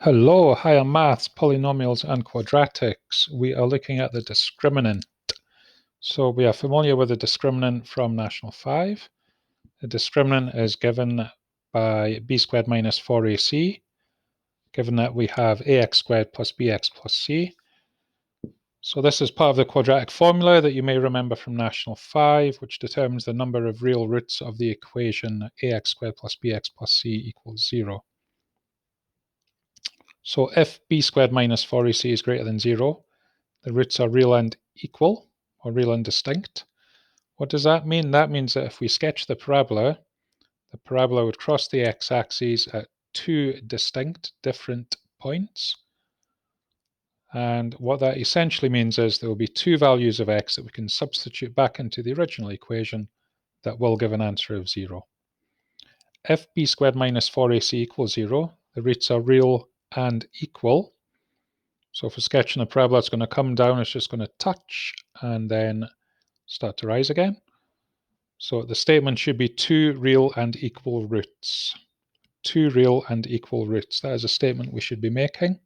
Hello, higher maths, polynomials and quadratics. We are looking at the discriminant. So we are familiar with the discriminant from National 5. The discriminant is given by b squared minus 4ac, given that we have ax squared plus bx plus c. So this is part of the quadratic formula that you may remember from National 5, which determines the number of real roots of the equation ax squared plus bx plus c equals 0. So if b squared minus 4ac is greater than 0, the roots are real and equal, or real and distinct. What does that mean? That means that if we sketch the parabola would cross the x-axis at two distinct, different points. And what that essentially means is there will be two values of x that we can substitute back into the original equation that will give an answer of 0. If b squared minus 4ac equals 0, the roots are real and equal. So if we're sketching a parabola, it's going to come down, it's just going to touch and then start to rise again. So the statement should be two real and equal roots. Two real and equal roots. That is a statement we should be making.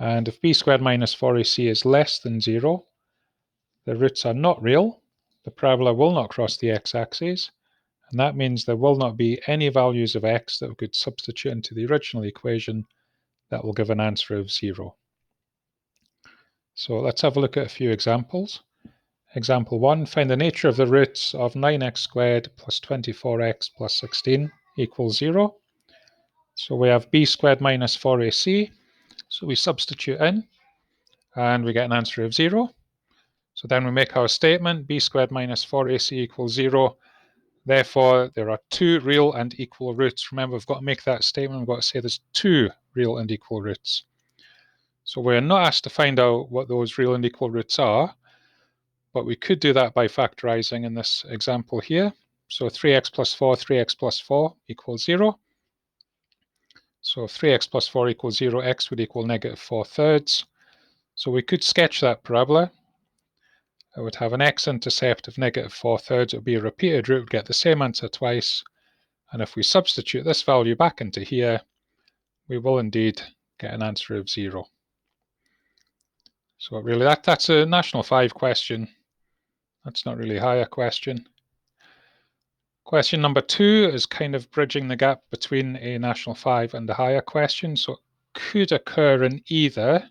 And if b squared minus 4ac is less than 0, the roots are not real. The parabola will not cross the x-axis. And that means there will not be any values of x that we could substitute into the original equation that will give an answer of 0. So let's have a look at a few examples. Example 1, find the nature of the roots of 9x squared plus 24x plus 16 equals 0. So we have b squared minus 4ac. So we substitute in and we get an answer of 0. So then we make our statement, b squared minus 4ac equals 0. Therefore, there are two real and equal roots. Remember, we've got to make that statement. We've got to say there's two real and equal roots. So we're not asked to find out what those real and equal roots are, but we could do that by factorizing in this example here. So 3x plus 4 equals 0. So if 3x plus 4 equals 0, x would equal negative 4/3. So we could sketch that parabola. It would have an x-intercept of negative 4/3. It would be a repeated root, we'd get the same answer twice. And if we substitute this value back into here, we will indeed get an answer of 0. So really, that's a National 5 question. That's not really a higher question. Question number 2 is kind of bridging the gap between a National 5 and a higher question. So it could occur in either.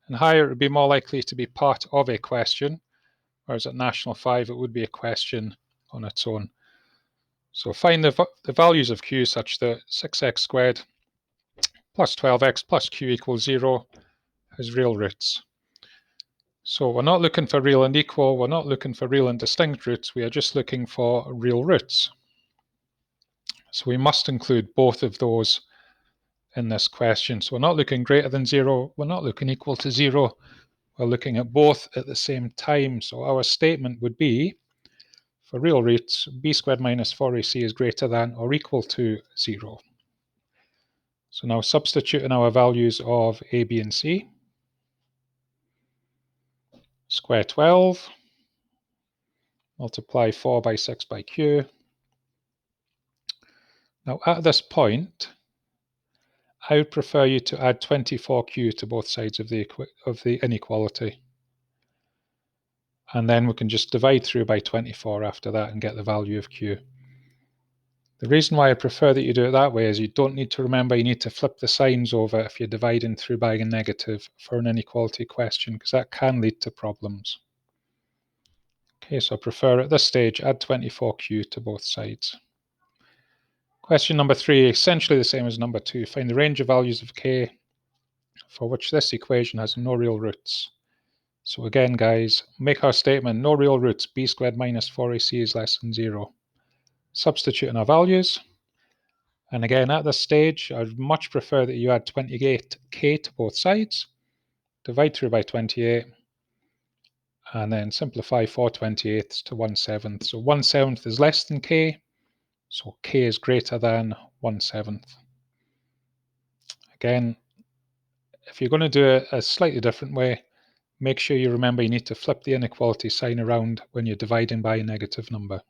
And higher, it would be more likely to be part of a question, whereas at National 5, it would be a question on its own. So find the values of q such that 6x squared plus 12x plus q equals 0 has real roots. So we're not looking for real and equal, we're not looking for real and distinct roots, we are just looking for real roots. So we must include both of those in this question. So we're not looking greater than 0, we're not looking equal to 0, we're looking at both at the same time. So our statement would be, for real roots, b squared minus 4ac is greater than or equal to 0. So now substitute in our values of a, b, and c. Square 12, multiply 4 by 6 by q. Now at this point, I would prefer you to add 24q to both sides of the inequality. And then we can just divide through by 24 after that and get the value of q. The reason why I prefer that you do it that way is you don't need to remember you need to flip the signs over if you're dividing through by a negative for an inequality question, because that can lead to problems. Okay, so I prefer at this stage add 24q to both sides. Question number 3, essentially the same as number 2. Find the range of values of k for which this equation has no real roots. So again, guys, make our statement, no real roots, b squared minus 4ac is less than 0. Substitute in our values. And again, at this stage, I'd much prefer that you add 28k to both sides, divide through by 28, and then simplify 4/28 to 1/7. So 1/7 is less than k, so k is greater than 1/7. Again, if you're going to do it a slightly different way, make sure you remember you need to flip the inequality sign around when you're dividing by a negative number.